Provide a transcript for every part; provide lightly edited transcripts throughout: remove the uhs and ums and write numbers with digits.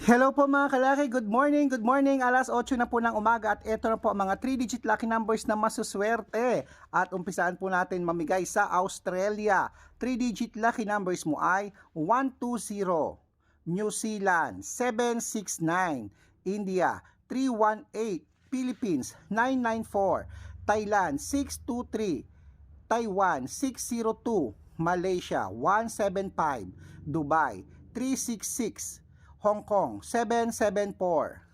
Hello po mga kalaki, good morning, good morning. Alas 8 na po ng umaga at ito na po ang mga 3-digit lucky numbers na masuswerte. At umpisaan po natin mamigay sa Australia. 3-digit lucky numbers mo ay 120, New Zealand 769, India 318, Philippines 994, Thailand 623, Taiwan 602, Malaysia 175, Dubai 366, Hong Kong 774,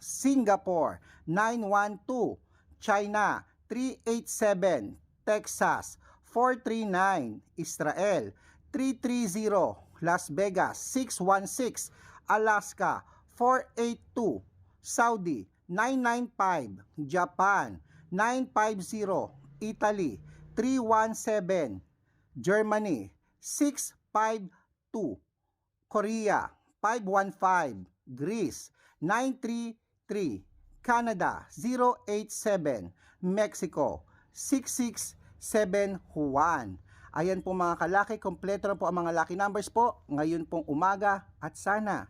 Singapore 912, China 387, Texas 439, Israel 330, Las Vegas 616, Alaska 482, Saudi 995, Japan 950, Italy 317, Germany 652, Korea 515, Greece 933, Canada 087, Mexico 6671. Ayan po mga kalaki, kompleto na po ang mga lucky numbers po ngayon pong umaga at sana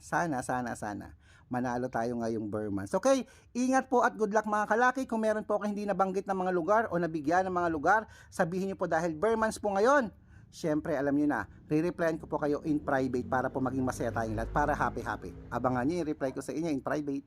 manalo tayo ngayong Burmans. Okay, ingat po at good luck mga kalaki. Kung meron po kayo hindi nabanggit ng mga lugar o nabigyan ng mga lugar, sabihin niyo po dahil Burmans po ngayon. Siyempre, alam nyo na, re-replyan ko po kayo in private para po maging masaya tayong lahat, para happy-happy. Abangan nyo yung reply ko sa inyo in private.